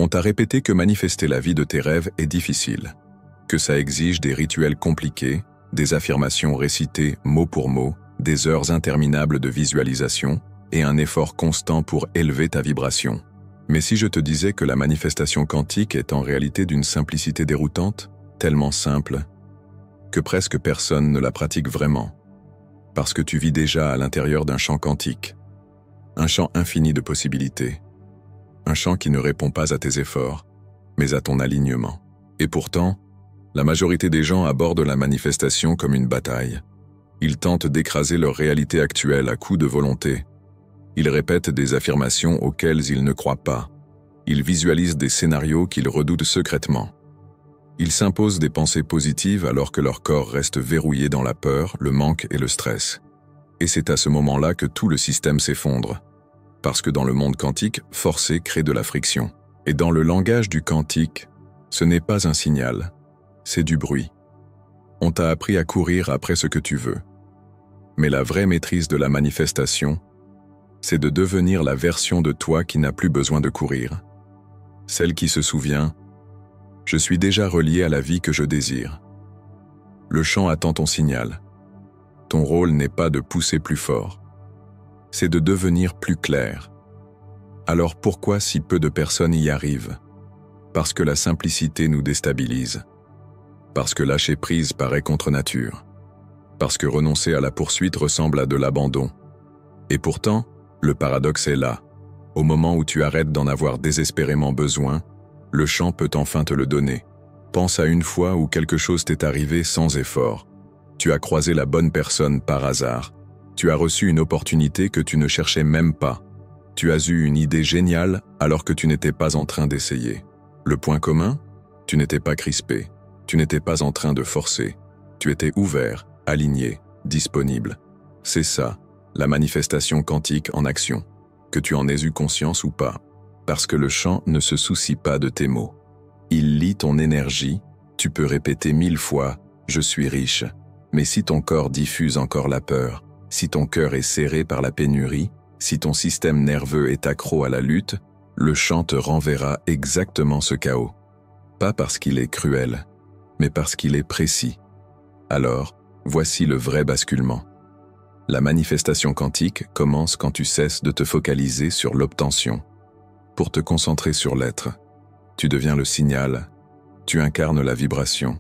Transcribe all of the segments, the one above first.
On t'a répété que manifester la vie de tes rêves est difficile, que ça exige des rituels compliqués, des affirmations récitées mot pour mot, des heures interminables de visualisation et un effort constant pour élever ta vibration. Mais si je te disais que la manifestation quantique est en réalité d'une simplicité déroutante, tellement simple, que presque personne ne la pratique vraiment, parce que tu vis déjà à l'intérieur d'un champ quantique, un champ infini de possibilités, un champ qui ne répond pas à tes efforts, mais à ton alignement. Et pourtant, la majorité des gens abordent la manifestation comme une bataille. Ils tentent d'écraser leur réalité actuelle à coups de volonté. Ils répètent des affirmations auxquelles ils ne croient pas. Ils visualisent des scénarios qu'ils redoutent secrètement. Ils s'imposent des pensées positives alors que leur corps reste verrouillé dans la peur, le manque et le stress. Et c'est à ce moment-là que tout le système s'effondre. Parce que dans le monde quantique, forcer crée de la friction. Et dans le langage du quantique, ce n'est pas un signal, c'est du bruit. On t'a appris à courir après ce que tu veux. Mais la vraie maîtrise de la manifestation, c'est de devenir la version de toi qui n'a plus besoin de courir. Celle qui se souvient « Je suis déjà relié à la vie que je désire ». Le champ attend ton signal. Ton rôle n'est pas de pousser plus fort, c'est de devenir plus clair. Alors pourquoi si peu de personnes y arrivent? Parce que la simplicité nous déstabilise. Parce que lâcher prise paraît contre nature. Parce que renoncer à la poursuite ressemble à de l'abandon. Et pourtant, le paradoxe est là. Au moment où tu arrêtes d'en avoir désespérément besoin, le champ peut enfin te le donner. Pense à une fois où quelque chose t'est arrivé sans effort. Tu as croisé la bonne personne par hasard. Tu as reçu une opportunité que tu ne cherchais même pas. Tu as eu une idée géniale alors que tu n'étais pas en train d'essayer. Le point commun? Tu n'étais pas crispé. Tu n'étais pas en train de forcer. Tu étais ouvert, aligné, disponible. C'est ça, la manifestation quantique en action. Que tu en aies eu conscience ou pas. Parce que le champ ne se soucie pas de tes mots. Il lit ton énergie. Tu peux répéter 1000 fois « Je suis riche ». Mais si ton corps diffuse encore la peur, si ton cœur est serré par la pénurie, si ton système nerveux est accro à la lutte, le champ te renverra exactement ce chaos. Pas parce qu'il est cruel, mais parce qu'il est précis. Alors, voici le vrai basculement. La manifestation quantique commence quand tu cesses de te focaliser sur l'obtention, pour te concentrer sur l'être. Tu deviens le signal, tu incarnes la vibration,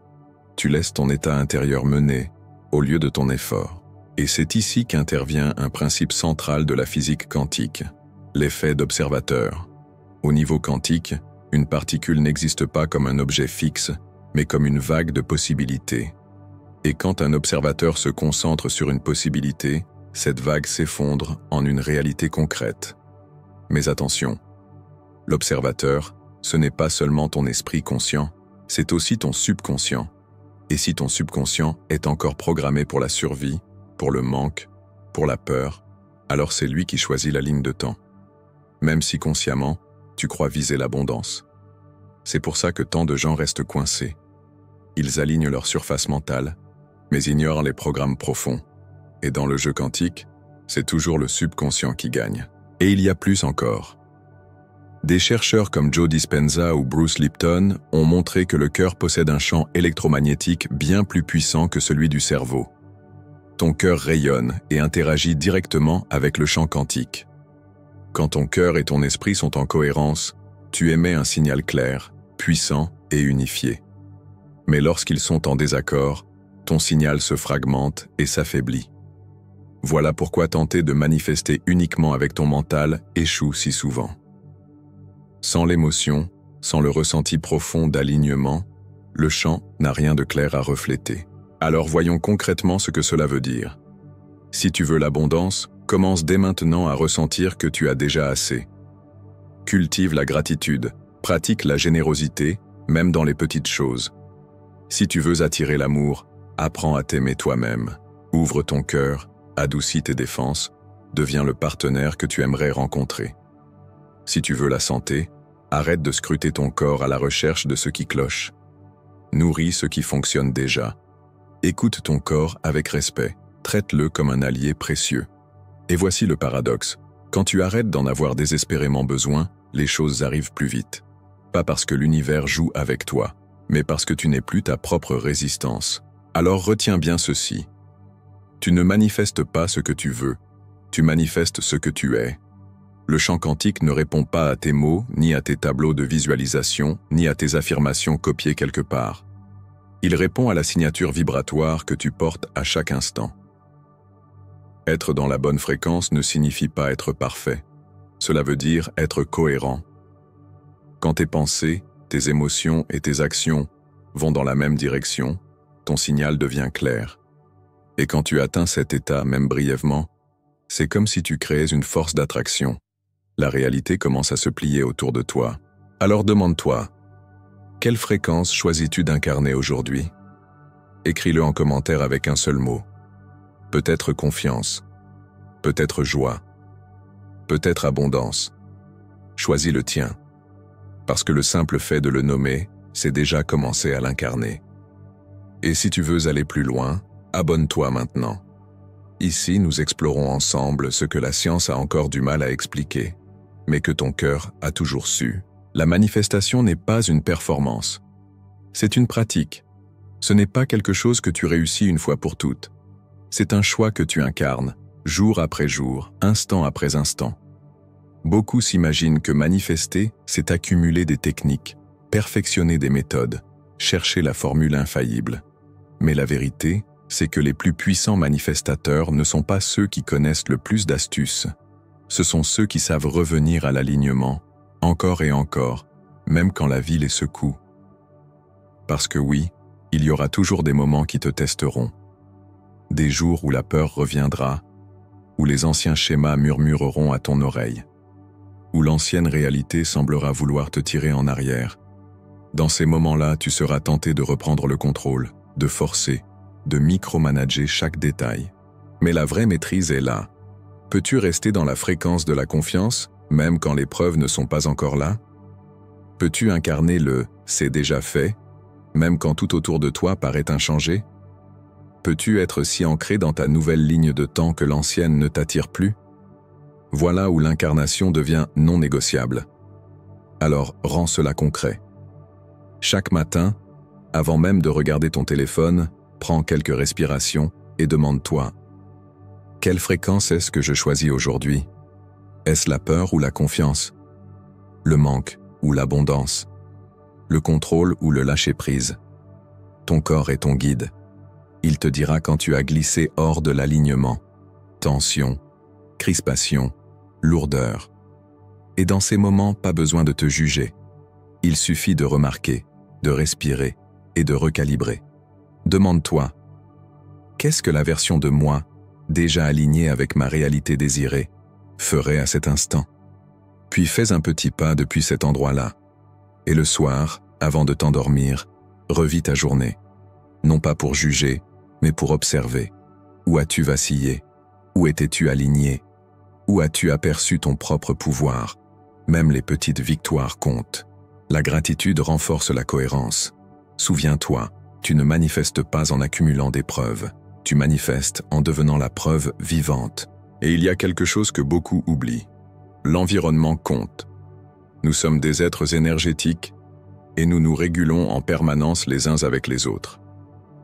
tu laisses ton état intérieur mener au lieu de ton effort. Et c'est ici qu'intervient un principe central de la physique quantique, l'effet d'observateur. Au niveau quantique, une particule n'existe pas comme un objet fixe, mais comme une vague de possibilités. Et quand un observateur se concentre sur une possibilité, cette vague s'effondre en une réalité concrète. Mais attention, l'observateur, ce n'est pas seulement ton esprit conscient, c'est aussi ton subconscient. Et si ton subconscient est encore programmé pour la survie, pour le manque, pour la peur, alors c'est lui qui choisit la ligne de temps. Même si consciemment, tu crois viser l'abondance. C'est pour ça que tant de gens restent coincés. Ils alignent leur surface mentale, mais ignorent les programmes profonds. Et dans le jeu quantique, c'est toujours le subconscient qui gagne. Et il y a plus encore. Des chercheurs comme Joe Dispenza ou Bruce Lipton ont montré que le cœur possède un champ électromagnétique bien plus puissant que celui du cerveau. Ton cœur rayonne et interagit directement avec le champ quantique. Quand ton cœur et ton esprit sont en cohérence, tu émets un signal clair, puissant et unifié. Mais lorsqu'ils sont en désaccord, ton signal se fragmente et s'affaiblit. Voilà pourquoi tenter de manifester uniquement avec ton mental échoue si souvent. Sans l'émotion, sans le ressenti profond d'alignement, le champ n'a rien de clair à refléter. Alors voyons concrètement ce que cela veut dire. Si tu veux l'abondance, commence dès maintenant à ressentir que tu as déjà assez. Cultive la gratitude, pratique la générosité, même dans les petites choses. Si tu veux attirer l'amour, apprends à t'aimer toi-même. Ouvre ton cœur, adoucis tes défenses, deviens le partenaire que tu aimerais rencontrer. Si tu veux la santé, arrête de scruter ton corps à la recherche de ce qui cloche. Nourris ce qui fonctionne déjà. Écoute ton corps avec respect, traite-le comme un allié précieux. Et voici le paradoxe. Quand tu arrêtes d'en avoir désespérément besoin, les choses arrivent plus vite. Pas parce que l'univers joue avec toi, mais parce que tu n'es plus ta propre résistance. Alors retiens bien ceci. Tu ne manifestes pas ce que tu veux, tu manifestes ce que tu es. Le champ quantique ne répond pas à tes mots, ni à tes tableaux de visualisation, ni à tes affirmations copiées quelque part. Il répond à la signature vibratoire que tu portes à chaque instant. Être dans la bonne fréquence ne signifie pas être parfait. Cela veut dire être cohérent. Quand tes pensées, tes émotions et tes actions vont dans la même direction, ton signal devient clair. Et quand tu atteins cet état, même brièvement, c'est comme si tu créais une force d'attraction. La réalité commence à se plier autour de toi. Alors demande-toi, quelle fréquence choisis-tu d'incarner aujourd'hui? Écris-le en commentaire avec un seul mot. Peut-être confiance, peut-être joie, peut-être abondance. Choisis le tien, parce que le simple fait de le nommer, c'est déjà commencer à l'incarner. Et si tu veux aller plus loin, abonne-toi maintenant. Ici, nous explorons ensemble ce que la science a encore du mal à expliquer, mais que ton cœur a toujours su. La manifestation n'est pas une performance. C'est une pratique. Ce n'est pas quelque chose que tu réussis une fois pour toutes. C'est un choix que tu incarnes, jour après jour, instant après instant. Beaucoup s'imaginent que manifester, c'est accumuler des techniques, perfectionner des méthodes, chercher la formule infaillible. Mais la vérité, c'est que les plus puissants manifestateurs ne sont pas ceux qui connaissent le plus d'astuces. Ce sont ceux qui savent revenir à l'alignement, encore et encore, même quand la vie les secoue. Parce que oui, il y aura toujours des moments qui te testeront. Des jours où la peur reviendra, où les anciens schémas murmureront à ton oreille, où l'ancienne réalité semblera vouloir te tirer en arrière. Dans ces moments-là, tu seras tenté de reprendre le contrôle, de forcer, de micromanager chaque détail. Mais la vraie maîtrise est là. Peux-tu rester dans la fréquence de la confiance, même quand les preuves ne sont pas encore là? Peux-tu incarner le « c'est déjà fait », même quand tout autour de toi paraît inchangé? Peux-tu être si ancré dans ta nouvelle ligne de temps que l'ancienne ne t'attire plus? Voilà où l'incarnation devient non négociable. Alors, rends cela concret. Chaque matin, avant même de regarder ton téléphone, prends quelques respirations et demande-toi « Quelle fréquence est-ce que je choisis aujourd'hui? Est-ce la peur ou la confiance? Le manque ou l'abondance? Le contrôle ou le lâcher-prise? Ton corps est ton guide. Il te dira quand tu as glissé hors de l'alignement. Tension, crispation, lourdeur. Et dans ces moments, pas besoin de te juger. Il suffit de remarquer, de respirer et de recalibrer. Demande-toi, qu'est-ce que la version de moi, déjà alignée avec ma réalité désirée, ferait à cet instant? Puis fais un petit pas depuis cet endroit-là. Et le soir, avant de t'endormir, revis ta journée. Non pas pour juger, mais pour observer. Où as-tu vacillé? Où étais-tu aligné? Où as-tu aperçu ton propre pouvoir? Même les petites victoires comptent. La gratitude renforce la cohérence. Souviens-toi, tu ne manifestes pas en accumulant des preuves. Tu manifestes en devenant la preuve vivante. Et il y a quelque chose que beaucoup oublient. L'environnement compte. Nous sommes des êtres énergétiques et nous nous régulons en permanence les uns avec les autres.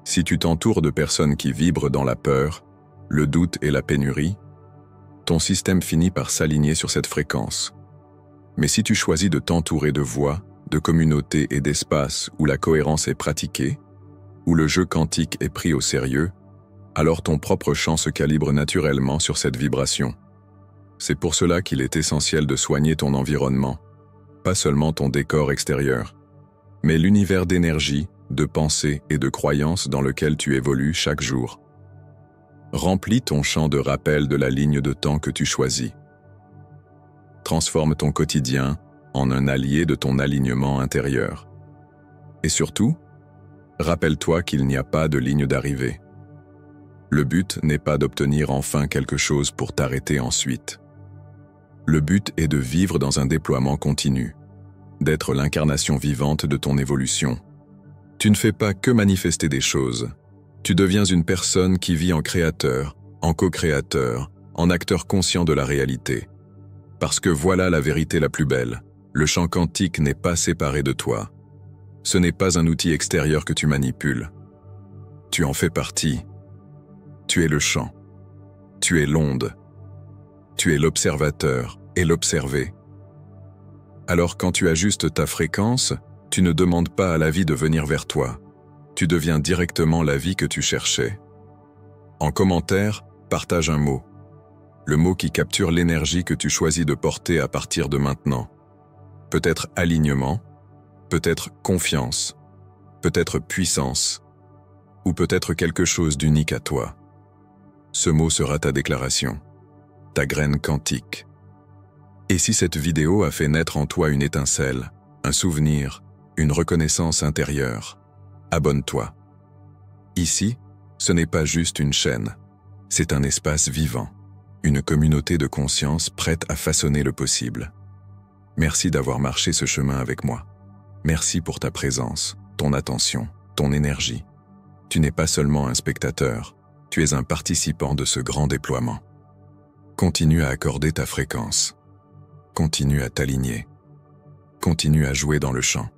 Si tu t'entoures de personnes qui vibrent dans la peur, le doute et la pénurie, ton système finit par s'aligner sur cette fréquence. Mais si tu choisis de t'entourer de voix, de communautés et d'espaces où la cohérence est pratiquée, où le jeu quantique est pris au sérieux, alors ton propre champ se calibre naturellement sur cette vibration. C'est pour cela qu'il est essentiel de soigner ton environnement, pas seulement ton décor extérieur, mais l'univers d'énergie, de pensée et de croyances dans lequel tu évolues chaque jour. Remplis ton champ de rappel de la ligne de temps que tu choisis. Transforme ton quotidien en un allié de ton alignement intérieur. Et surtout, rappelle-toi qu'il n'y a pas de ligne d'arrivée. Le but n'est pas d'obtenir enfin quelque chose pour t'arrêter ensuite. Le but est de vivre dans un déploiement continu, d'être l'incarnation vivante de ton évolution. Tu ne fais pas que manifester des choses. Tu deviens une personne qui vit en créateur, en co-créateur, en acteur conscient de la réalité. Parce que voilà la vérité la plus belle. Le champ quantique n'est pas séparé de toi. Ce n'est pas un outil extérieur que tu manipules. Tu en fais partie. Tu es le champ. Tu es l'onde. Tu es l'observateur et l'observé. Alors quand tu ajustes ta fréquence, tu ne demandes pas à la vie de venir vers toi. Tu deviens directement la vie que tu cherchais. En commentaire, partage un mot. Le mot qui capture l'énergie que tu choisis de porter à partir de maintenant. Peut-être alignement, peut-être confiance, peut-être puissance, ou peut-être quelque chose d'unique à toi. Ce mot sera ta déclaration, ta graine quantique. Et si cette vidéo a fait naître en toi une étincelle, un souvenir, une reconnaissance intérieure, abonne-toi. Ici, ce n'est pas juste une chaîne, c'est un espace vivant, une communauté de conscience prête à façonner le possible. Merci d'avoir marché ce chemin avec moi. Merci pour ta présence, ton attention, ton énergie. Tu n'es pas seulement un spectateur, tu es un participant de ce grand déploiement. Continue à accorder ta fréquence. Continue à t'aligner. Continue à jouer dans le champ.